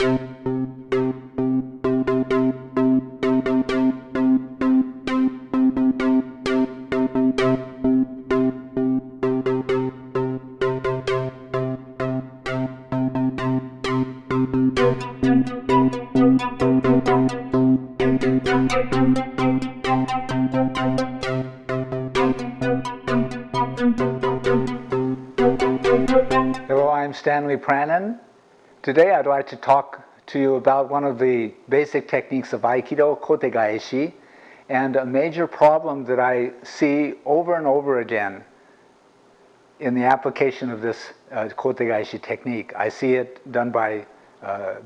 Hello, I'm Stanley Pranin. Today I'd like to talk to you about one of the basic techniques of Aikido, Kotegaeshi, and a major problem that I see over and over again in the application of this Kotegaeshi technique. I see it done by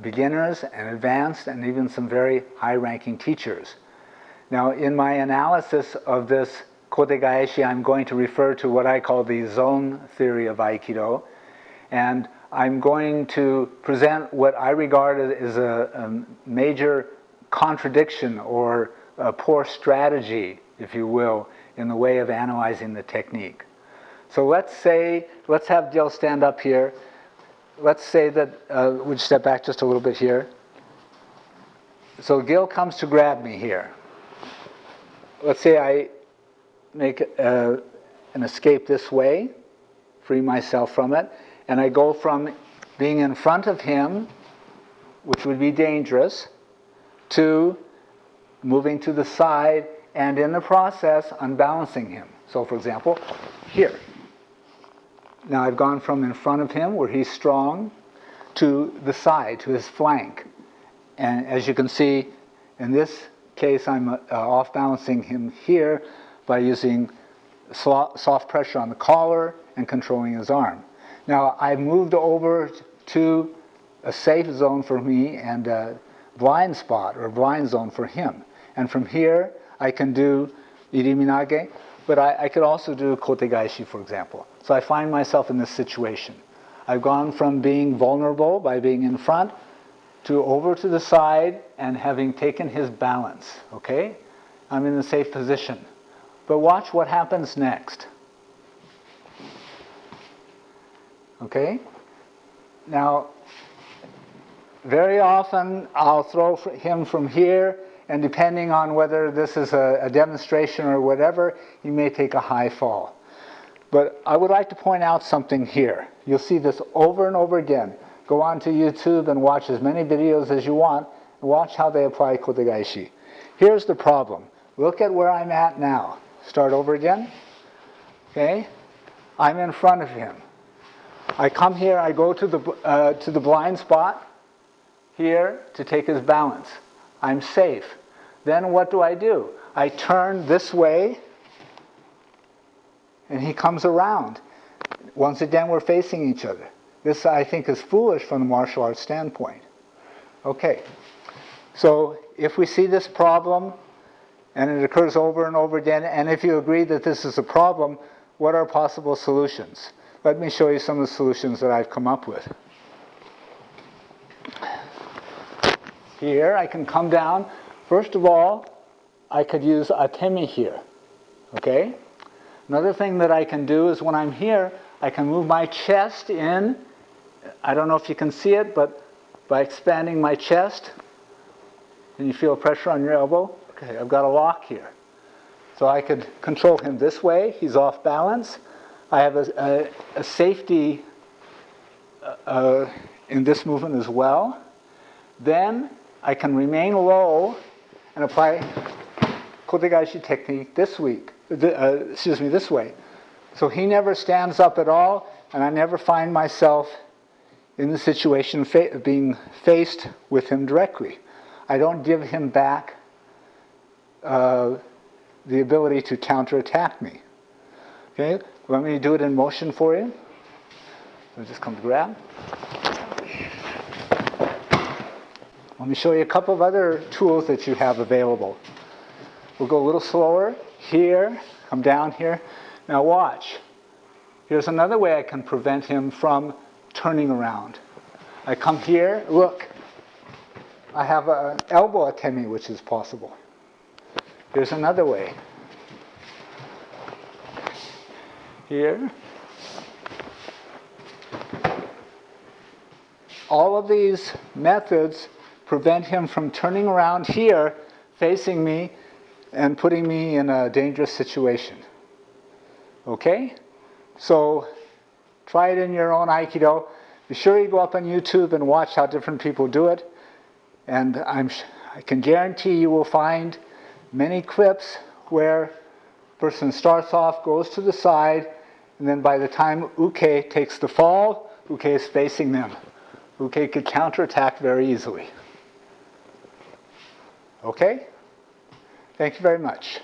beginners and advanced and even some very high-ranking teachers. Now, in my analysis of this Kotegaeshi, I'm going to refer to what I call the zone theory of Aikido, and I'm going to present what I regard as a major contradiction or a poor strategy, if you will, in the way of analyzing the technique. So let's have Jill stand up here. Let's say that, we'd step back just a little bit here. So Gil comes to grab me here. Let's say I make an escape this way, free myself from it, and I go from being in front of him, which would be dangerous, to moving to the side, and in the process, unbalancing him. So for example, here. Now I've gone from in front of him, where he's strong, to the side, to his flank. And as you can see, in this case, I'm off-balancing him here by using soft pressure on the collar and controlling his arm. Now, I've moved over to a safe zone for me and a blind spot or blind zone for him. And from here, I can do irimi nage, but I could also do Kotegaeshi, for example. So I find myself in this situation. I've gone from being vulnerable by being in front to over to the side and having taken his balance, okay? I'm in a safe position. But watch what happens next. Okay? Now, very often I'll throw him from here, and depending on whether this is a demonstration or whatever, he may take a high fall. But I would like to point out something here. You'll see this over and over again. Go on to YouTube and watch as many videos as you want, and watch how they apply Kotegaeshi. Here's the problem. Look at where I'm at now. Start over again. Okay? I'm in front of him. I come here, I go to the blind spot here to take his balance. I'm safe. Then what do? I turn this way, and he comes around. Once again, we're facing each other. This, I think, is foolish from the martial arts standpoint. Okay, so if we see this problem, and it occurs over and over again, and if you agree that this is a problem, what are possible solutions? Let me show you some of the solutions that I've come up with. Here, I can come down. First of all, I could use atemi here, okay? Another thing that I can do is when I'm here, I can move my chest in. I don't know if you can see it, but by expanding my chest, and you feel pressure on your elbow, okay, I've got a lock here. So I could control him this way. He's off balance. I have a safety in this movement as well. Then I can remain low and apply Kotegaeshi technique this way. So he never stands up at all, and I never find myself in the situation of being faced with him directly. I don't give him back the ability to counterattack me. Okay, let me do it in motion for you. So just come to grab. Let me show you a couple of other tools that you have available. We'll go a little slower. Here, come down here. Now watch. Here's another way I can prevent him from turning around. I come here, look. I have an elbow atemi, which is possible. Here's another way. Here. all of these methods prevent him from turning around here, facing me, and putting me in a dangerous situation. Okay? So try it in your own Aikido. Be sure you go up on YouTube and watch how different people do it. And I can guarantee you will find many clips where a person starts off, goes to the side, and then by the time Uke takes the fall, Uke is facing them. Uke could counterattack very easily. Okay? Thank you very much.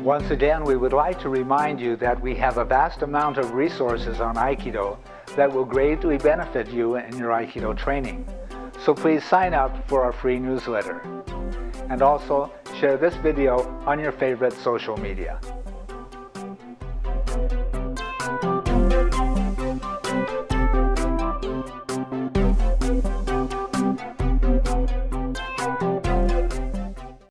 Once again, we would like to remind you that we have a vast amount of resources on Aikido that will greatly benefit you in your Aikido training. So please sign up for our free newsletter. And also share this video on your favorite social media.